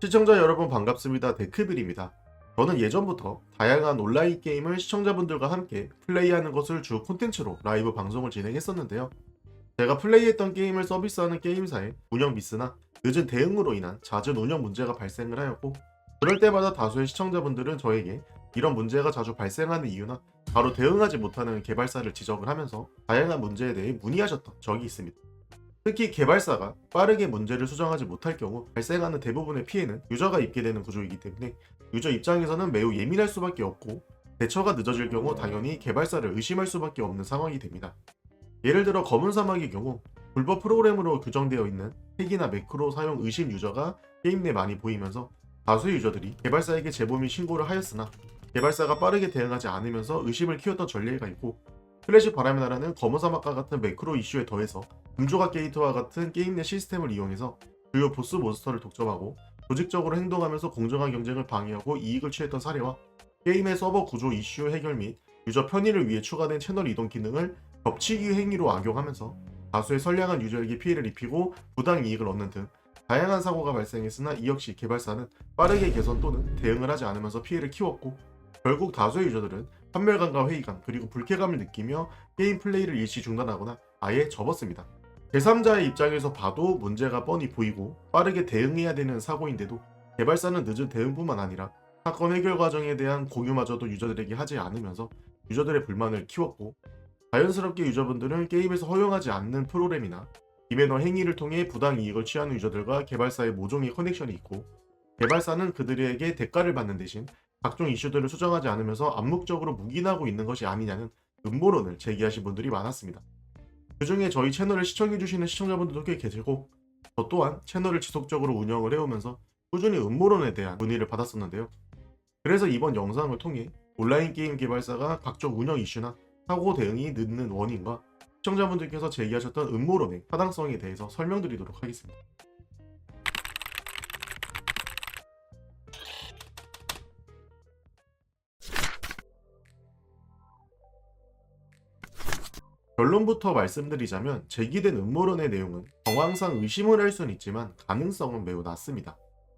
시청자 여러분 반갑습니다. 데크빌입니다. 저는 예전부터 다양한 온라인 게임을 시청자분들과 함께 플레이하는 것을 주 콘텐츠로 라이브 방송을 진행했었는데요. 제가 플레이했던 게임을 서비스하는 게임사의 운영 미스나 늦은 대응으로 인한 잦은 운영 문제가 발생을 하였고, 그럴 때마다 다수의 시청자분들은 저에게 이런 문제가 자주 발생하는 이유나 바로 대응하지 못하는 개발사를 지적을 하면서 다양한 문제에 대해 문의하셨던 적이 있습니다. 특히 개발사가 빠르게 문제를 수정하지 못할 경우 발생하는 대부분의 피해는 유저가 입게 되는 구조이기 때문에 유저 입장에서는 매우 예민할 수밖에 없고, 대처가 늦어질 경우 당연히 개발사를 의심할 수밖에 없는 상황이 됩니다. 예를 들어 검은 사막의 경우 불법 프로그램으로 규정되어 있는 핵이나 매크로 사용 의심 유저가 게임 내 많이 보이면서 다수의 유저들이 개발사에게 제보 및 신고를 하였으나 개발사가 빠르게 대응하지 않으면서 의심을 키웠던 전례가 있고, 클래식 바람의 나라는 검은 사막과 같은 매크로 이슈에 더해서 금조각 게이트와 같은 게임 내 시스템을 이용해서 주요 보스 몬스터를 독점하고 조직적으로 행동하면서 공정한 경쟁을 방해하고 이익을 취했던 사례와, 게임의 서버 구조 이슈 해결 및 유저 편의를 위해 추가된 채널 이동 기능을 겹치기 행위로 악용하면서 다수의 선량한 유저에게 피해를 입히고 부당 이익을 얻는 등 다양한 사고가 발생했으나, 이 역시 개발사는 빠르게 개선 또는 대응을 하지 않으면서 피해를 키웠고, 결국 다수의 유저들은 판멸감과 회의감 그리고 불쾌감을 느끼며 게임 플레이를 일시 중단하거나 아예 접었습니다. 제3자의 입장에서 봐도 문제가 뻔히 보이고 빠르게 대응해야 되는 사고인데도 개발사는 늦은 대응뿐만 아니라 사건 해결 과정에 대한 공유마저도 유저들에게 하지 않으면서 유저들의 불만을 키웠고, 자연스럽게 유저분들은 게임에서 허용하지 않는 프로그램이나 비매너 행위를 통해 부당 이익을 취하는 유저들과 개발사의 모종의 커넥션이 있고, 개발사는 그들에게 대가를 받는 대신 각종 이슈들을 수정하지 않으면서 암묵적으로 묵인하고 있는 것이 아니냐는 음모론을 제기하신 분들이 많았습니다. 그 중에 저희 채널을 시청해주시는 시청자분들도 꽤 계시고, 저 또한 채널을 지속적으로 운영을 해오면서 꾸준히 음모론에 대한 문의를 받았었는데요. 그래서 이번 영상을 통해 온라인 게임 개발사가 각종 운영 이슈나 사고 대응이 늦는 원인과 시청자분들께서 제기하셨던 음모론의 타당성에 대해서 설명드리도록 하겠습니다. 결론부터 말씀드리자면, 제기된 음모론의 내용은 정황상 의심을 할 수는 있지만 가능성은 매우 낮습니다.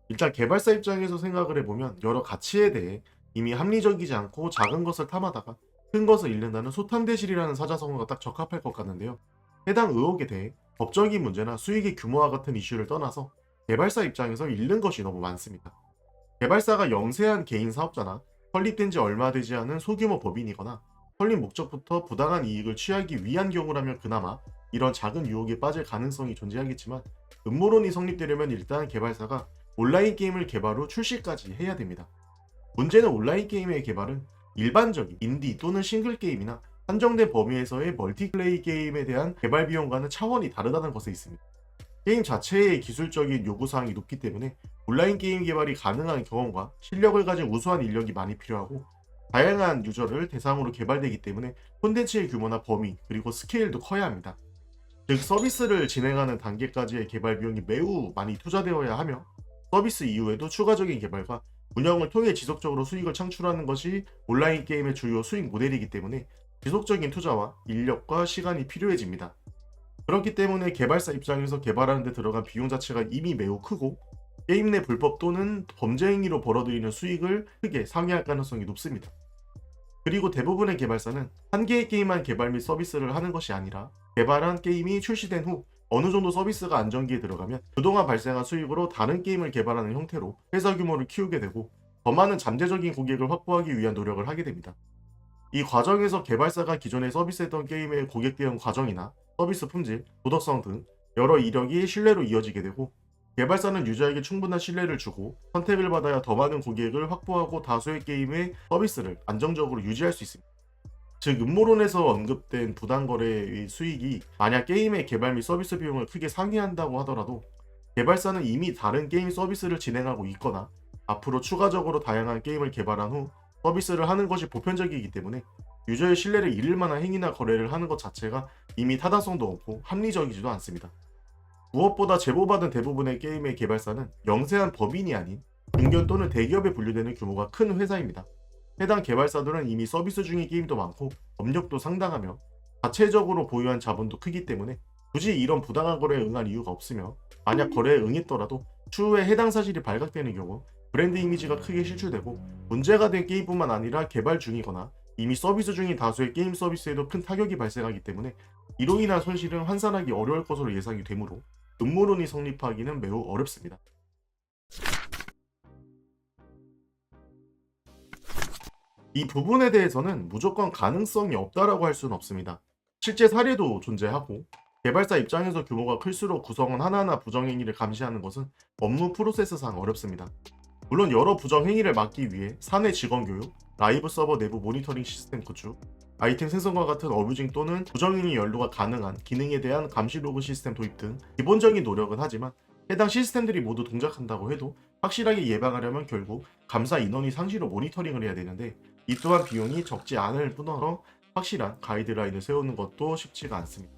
일단 개발사 입장에서 생각을 해보면 여러 가치에 대해 이미 합리적이지 않고 작은 것을 탐하다가 큰 것을 잃는다는 소탐대실이라는 사자성어가 딱 적합할 것 같는데요. 해당 의혹에 대해 법적인 문제나 수익의 규모와 같은 이슈를 떠나서 개발사 입장에서 잃는 것이 너무 많습니다. 개발사가 영세한 개인 사업자나 설립된 지 얼마 되지 않은 소규모 법인이거나 설립 목적부터 부당한 이익을 취하기 위한 경우라면 그나마 이런 작은 유혹에 빠질 가능성이 존재하겠지만, 음모론이 성립되려면 일단 개발사가 온라인 게임을 개발 후 출시까지 해야 됩니다. 문제는 온라인 게임의 개발은 일반적인 인디 또는 싱글 게임이나 한정된 범위에서의 멀티플레이 게임에 대한 개발 비용과는 차원이 다르다는 것에 있습니다. 게임 자체의 기술적인 요구사항이 높기 때문에 온라인 게임 개발이 가능한 경험과 실력을 가진 우수한 인력이 많이 필요하고, 다양한 유저를 대상으로 개발되기 때문에 콘텐츠의 규모나 범위 그리고 스케일도 커야 합니다. 즉 서비스를 진행하는 단계까지의 개발 비용이 매우 많이 투자되어야 하며, 서비스 이후에도 추가적인 개발과 운영을 통해 지속적으로 수익을 창출하는 것이 온라인 게임의 주요 수익 모델이기 때문에 지속적인 투자와 인력과 시간이 필요해집니다. 그렇기 때문에 개발사 입장에서 개발하는 데 들어간 비용 자체가 이미 매우 크고, 게임 내 불법 또는 범죄 행위로 벌어들이는 수익을 크게 상회할 가능성이 높습니다. 그리고 대부분의 개발사는 한 개의 게임만 개발 및 서비스를 하는 것이 아니라, 개발한 게임이 출시된 후 어느 정도 서비스가 안정기에 들어가면 그동안 발생한 수익으로 다른 게임을 개발하는 형태로 회사 규모를 키우게 되고, 더 많은 잠재적인 고객을 확보하기 위한 노력을 하게 됩니다. 이 과정에서 개발사가 기존에 서비스했던 게임의 고객 대응 과정이나 서비스 품질, 도덕성 등 여러 이력이 신뢰로 이어지게 되고, 개발사는 유저에게 충분한 신뢰를 주고 선택을 받아야 더 많은 고객을 확보하고 다수의 게임의 서비스를 안정적으로 유지할 수 있습니다. 즉 음모론에서 언급된 부당거래의 수익이 만약 게임의 개발 및 서비스 비용을 크게 상회한다고 하더라도, 개발사는 이미 다른 게임 서비스를 진행하고 있거나 앞으로 추가적으로 다양한 게임을 개발한 후 서비스를 하는 것이 보편적이기 때문에 유저의 신뢰를 잃을 만한 행위나 거래를 하는 것 자체가 이미 타당성도 없고 합리적이지도 않습니다. 무엇보다 제보받은 대부분의 게임의 개발사는 영세한 법인이 아닌 중견 또는 대기업에 분류되는 규모가 큰 회사입니다. 해당 개발사들은 이미 서비스 중인 게임도 많고 업력도 상당하며 자체적으로 보유한 자본도 크기 때문에 굳이 이런 부당한 거래에 응할 이유가 없으며, 만약 거래에 응했더라도 추후에 해당 사실이 발각되는 경우 브랜드 이미지가 크게 실추되고 문제가 된 게임뿐만 아니라 개발 중이거나 이미 서비스 중인 다수의 게임 서비스에도 큰 타격이 발생하기 때문에 이로 인한 손실은 환산하기 어려울 것으로 예상이 되므로 음모론이 성립하기는 매우 어렵습니다. 이 부분에 대해서는 무조건 가능성이 없다라고 할 수는 없습니다. 실제 사례도 존재하고 개발사 입장에서 규모가 클수록 구성원 하나하나 부정행위를 감시하는 것은 업무 프로세스상 어렵습니다. 물론 여러 부정행위를 막기 위해 사내 직원 교육, 라이브 서버 내부 모니터링 시스템 구축, 아이템 생성과 같은 어뷰징 또는 부정행위 연루가 가능한 기능에 대한 감시 로그 시스템 도입 등 기본적인 노력은 하지만 해당 시스템들이 모두 동작한다고 해도 확실하게 예방하려면 결국 감사 인원이 상시로 모니터링을 해야 되는데 이 또한 비용이 적지 않을 뿐더러 확실한 가이드라인을 세우는 것도 쉽지가 않습니다.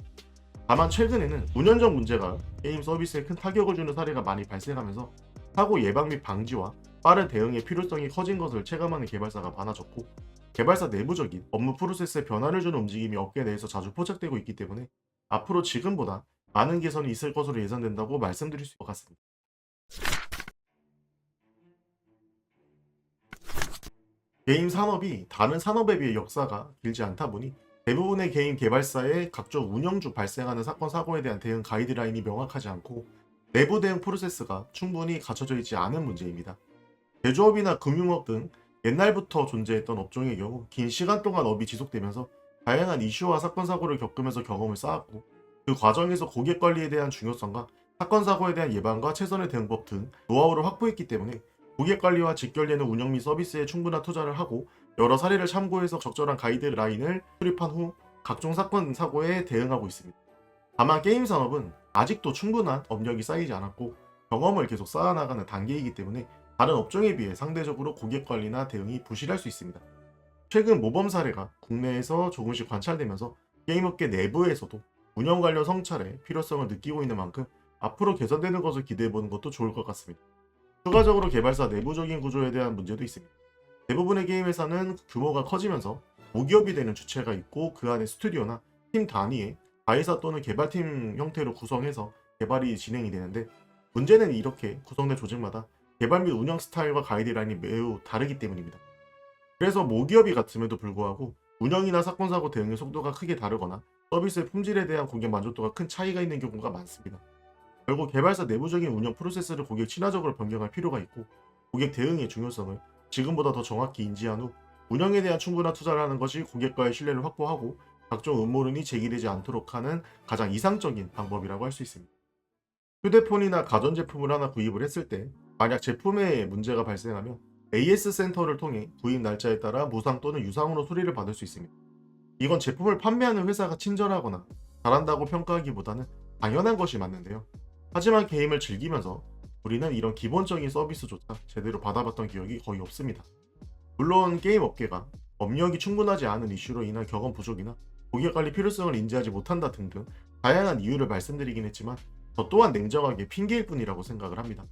다만 최근에는 운영적 문제가 게임 서비스에 큰 타격을 주는 사례가 많이 발생하면서 사고 예방 및 방지와 빠른 대응의 필요성이 커진 것을 체감하는 개발사가 많아졌고 개발사 내부적인 업무 프로세스에 변화를 주는 움직임이 업계 내에서 자주 포착되고 있기 때문에 앞으로 지금보다 많은 개선이 있을 것으로 예상된다고 말씀드릴 수 있을 것 같습니다. 게임 산업이 다른 산업에 비해 역사가 길지 않다 보니 대부분의 게임 개발사의 각종 운영 중 발생하는 사건 사고에 대한 대응 가이드라인이 명확하지 않고 내부 대응 프로세스가 충분히 갖춰져 있지 않은 문제입니다. 제조업이나 금융업 등 옛날부터 존재했던 업종의 경우 긴 시간 동안 업이 지속되면서 다양한 이슈와 사건 사고를 겪으면서 경험을 쌓았고 그 과정에서 고객 관리에 대한 중요성과 사건 사고에 대한 예방과 최선의 대응법 등 노하우를 확보했기 때문에 고객 관리와 직결되는 운영 및 서비스에 충분한 투자를 하고 여러 사례를 참고해서 적절한 가이드라인을 수립한 후 각종 사건 사고에 대응하고 있습니다. 다만 게임 산업은 아직도 충분한 업력이 쌓이지 않았고 경험을 계속 쌓아나가는 단계이기 때문에 다른 업종에 비해 상대적으로 고객 관리나 대응이 부실할 수 있습니다. 최근 모범 사례가 국내에서 조금씩 관찰되면서 게임업계 내부에서도 운영 관련 성찰의 필요성을 느끼고 있는 만큼 앞으로 개선되는 것을 기대해보는 것도 좋을 것 같습니다. 추가적으로 개발사 내부적인 구조에 대한 문제도 있습니다. 대부분의 게임 회사는 규모가 커지면서 모기업이 되는 주체가 있고 그 안에 스튜디오나 팀 단위의 가이사 또는 개발팀 형태로 구성해서 개발이 진행이 되는데 문제는 이렇게 구성된 조직마다 개발 및 운영 스타일과 가이드라인이 매우 다르기 때문입니다. 그래서 모기업이 같음에도 불구하고 운영이나 사건 사고 대응의 속도가 크게 다르거나 서비스의 품질에 대한 고객 만족도가 큰 차이가 있는 경우가 많습니다. 결국 개발사 내부적인 운영 프로세스를 고객 친화적으로 변경할 필요가 있고 고객 대응의 중요성을 지금보다 더 정확히 인지한 후 운영에 대한 충분한 투자를 하는 것이 고객과의 신뢰를 확보하고 각종 음모론이 제기되지 않도록 하는 가장 이상적인 방법이라고 할 수 있습니다. 휴대폰이나 가전제품을 하나 구입을 했을 때 만약 제품에 문제가 발생하면 AS 센터를 통해 구입 날짜에 따라 무상 또는 유상으로 수리를 받을 수 있습니다. 이건 제품을 판매하는 회사가 친절하거나 잘한다고 평가하기보다는 당연한 것이 맞는데요. 하지만 게임을 즐기면서 우리는 이런 기본적인 서비스조차 제대로 받아봤던 기억이 거의 없습니다. 물론 게임 업계가 업력이 충분하지 않은 이슈로 인한 경험 부족이나 고객관리 필요성을 인지하지 못한다 등등 다양한 이유를 말씀드리긴 했지만 저 또한 냉정하게 핑계일 뿐이라고 생각을 합니다.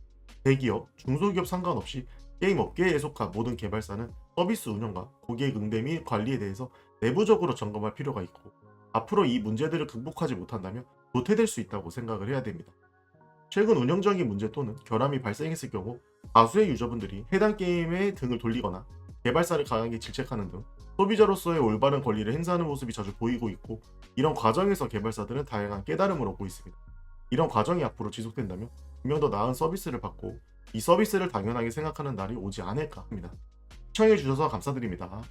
대기업, 중소기업 상관없이 게임 업계에 속한 모든 개발사는 서비스 운영과 고객 응대 및 관리에 대해서 내부적으로 점검할 필요가 있고 앞으로 이 문제들을 극복하지 못한다면 도태될 수 있다고 생각을 해야 됩니다. 최근 운영적인 문제 또는 결함이 발생했을 경우 다수의 유저분들이 해당 게임에 등을 돌리거나 개발사를 강하게 질책하는 등 소비자로서의 올바른 권리를 행사하는 모습이 자주 보이고 있고 이런 과정에서 개발사들은 다양한 깨달음을 얻고 있습니다. 이런 과정이 앞으로 지속된다면 분명 더 나은 서비스를 받고 이 서비스를 당연하게 생각하는 날이 오지 않을까 합니다. 시청해주셔서 감사드립니다.